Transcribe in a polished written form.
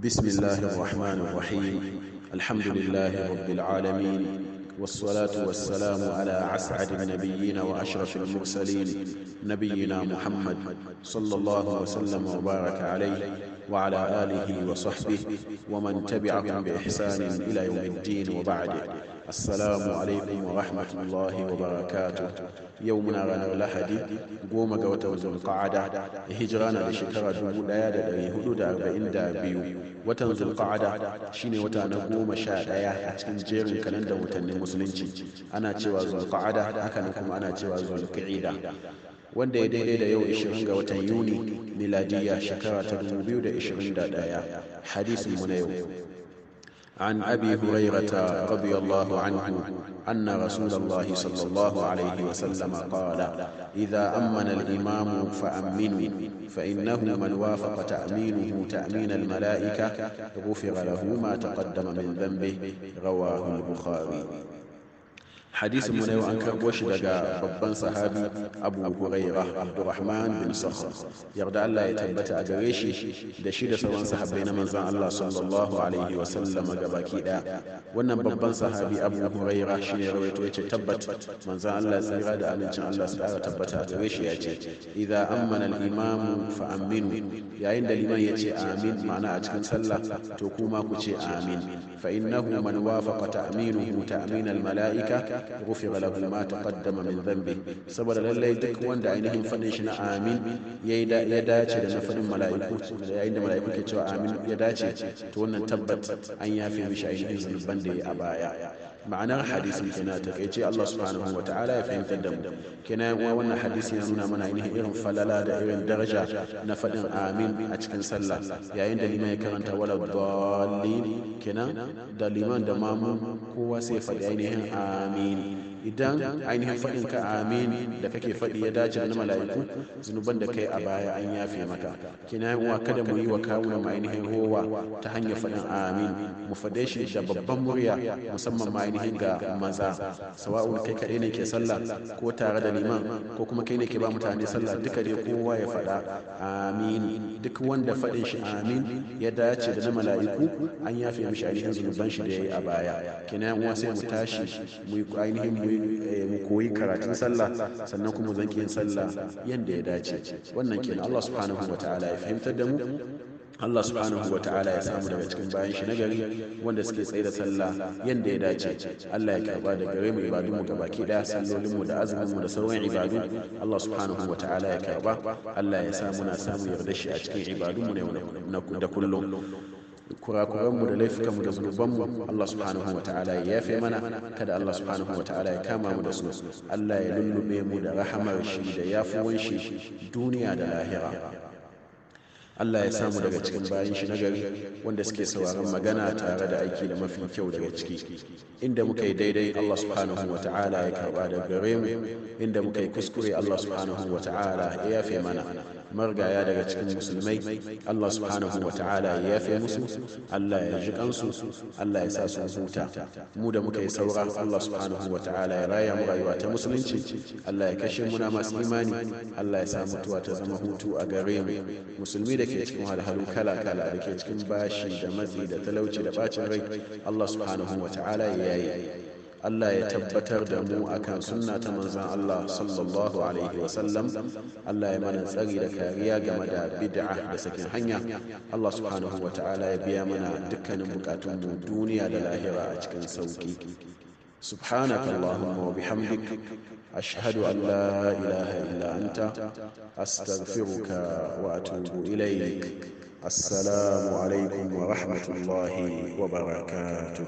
بسم الله الرحمن الرحيم. الحمد لله رب العالمين، والصلاة والسلام على أسعد النبيين وأشرف المرسلين نبينا محمد صلى الله وسلم وبارك عليه وعلى آله وصحبه ومن تبعهم بإحسان إلى يوم الدين، وبعد. السلام عليكم ورحمة الله وبركاته. يومنا غنر لحدي قوم قوة ذو القعدة هجرانا لشكرة دبولا دا هدود 42 watan zulqa'ada shine wata na 11 a cikin jerin kalandar watannin musulunci. Ana cewa zulqa'ada, haka nan kuma ana cewa zulqa'ida, wanda ya daidai da yau 20 ga watan Yuni miladiya shekara ta 2021. hadisin mu na yau عن أبي هريرة رضي الله عنه أن رسول الله صلى الله عليه وسلم قال: إذا أمن الإمام فأمنوا، فإنه من وافق تأمينه تأمين الملائكة غفر له ما تقدم من ذنبه. رواه البخاري. حديث من يو أنكر وشدق ببن صحابي أبو هريرة عبد الرحمن بن صخر يرضى الله يتبت أجريشي دشيد سوان صحابين من زان الله صلى الله عليه وسلم قباكي دا ونن ببن صحابي أبو هريرة شيني رويتو يتبت من زان الله سيغاد ألنشان الله سبحانه تبت أجريشي يتي: إذا أمن الإمام فأمنوا، يا عند الإمام يتي آمين معنى أجكن سلا تقوما كتي آمين، فإنه من وافق تأمينه تأمين الملائكة غفر له ما تقدم من ذنبه. saboda lallai duk wanda ainihin fadin shi na amin ya dace da na fadin mala'iku, yayin da mala'iku ke cewa amin ya dace, to wannan tabbat an yafe mishi ainihin zunuban da ya a baya. ma'anar hadisin kenan ta kai ce Allah subhanahu wa ta'ala ya fahimtar da mu kenan wannan hadisi ya nuna mana ainihin irin falala da irin daraja na fadin amin a cikin sallah, yayin da liman ya karanta wala dallin, kenan da liman da mamu kowa sai faɗi ainihin amin. idan ainihin faɗin ka amin da kake faɗi ya dace da na mala'iku, zunuban da kai a baya an yafe maka. kina uwa, kada mu yi wa kawunan mu ainihin rowa ta hanyar faɗin amin, mu faɗe shi da babban murya, musamman ma ainihin ga maza, sawa'un kai kaɗai ne ke sallah ko tare da liman, ko kuma kai ne ke ba mutane sallah, duka dai kowa ya faɗa amin. duk wanda faɗin shi amin ya dace da na mala'iku, an yafe mishi ainihin zunuban shi da ya yi a baya. kina uwa, sai mu tashi mu ainihin mu koyi karatun sallah, sannan kuma zan yin sallah yanda ya dace. wannan kenan. Allah subhanahu wa ta'ala ya fahimtar da mu. Allah subhanahu wa ta'ala ya samu daga cikin bayan shi nagari wanda suke tsaye da sallah yanda ya dace. Allah ya karba da gare mu ibadun mu gabaki daya, sallolin mu da azumin mu da sauran ibadu. Allah subhanahu wa ta'ala ya karba. Allah ya sa muna samu yarda shi a cikin ibadun mu ne da kullum. kurakuranmu da laifukanmu da zunubanmu Allah subhanahu wa ta'ala ya yafe mana. kada Allah subhanahu wa ta'ala ya kama mu da su. Allah ya lullube mu da rahamar shi da yafuwan shi duniya da lahira. Allah ya samu daga cikin bayan shi nagari wanda suke sauraron magana tare da aiki da mafi kyau daga ciki. inda muka yi daidai Allah subhanahu wa ta'ala ya karba da gare mu, inda muka yi kuskure Allah subhanahu wa ta'ala ya yafe mana. margaya daga cikin musulmai Allah subhanahu wa ta'ala ya yafe musu, Allah ya ji kansu, Allah ya sa su huta. mu da muka yi saura Allah subhanahu wa ta'ala ya raya mu rayuwa ta musulunci, Allah ya kashe muna masu imani, Allah ya sa mutuwa ta zama hutu a gare mu. musulmi da ke cikin wahalhalu kala-kala, da ke cikin bashi da matsi da talauci da bacin rai, Allah subhanahu wa ta'ala ya yaye. Allah ya tabbatar da mu akan sunna ta manzon Allah sallallahu alaihi wa sallam. Allah ya mana tsari da kariya game da bid'a da sakin hanya. Allah subhanahu wa ta'ala ya biya mana dukkanin bukatun mu duniya da lahira a cikin sauki. سبحانك اللهم وبحمدك أشهد أن لا إله إلا أنت أستغفرك وأتوب إليك. السلام عليكم ورحمة الله وبركاته.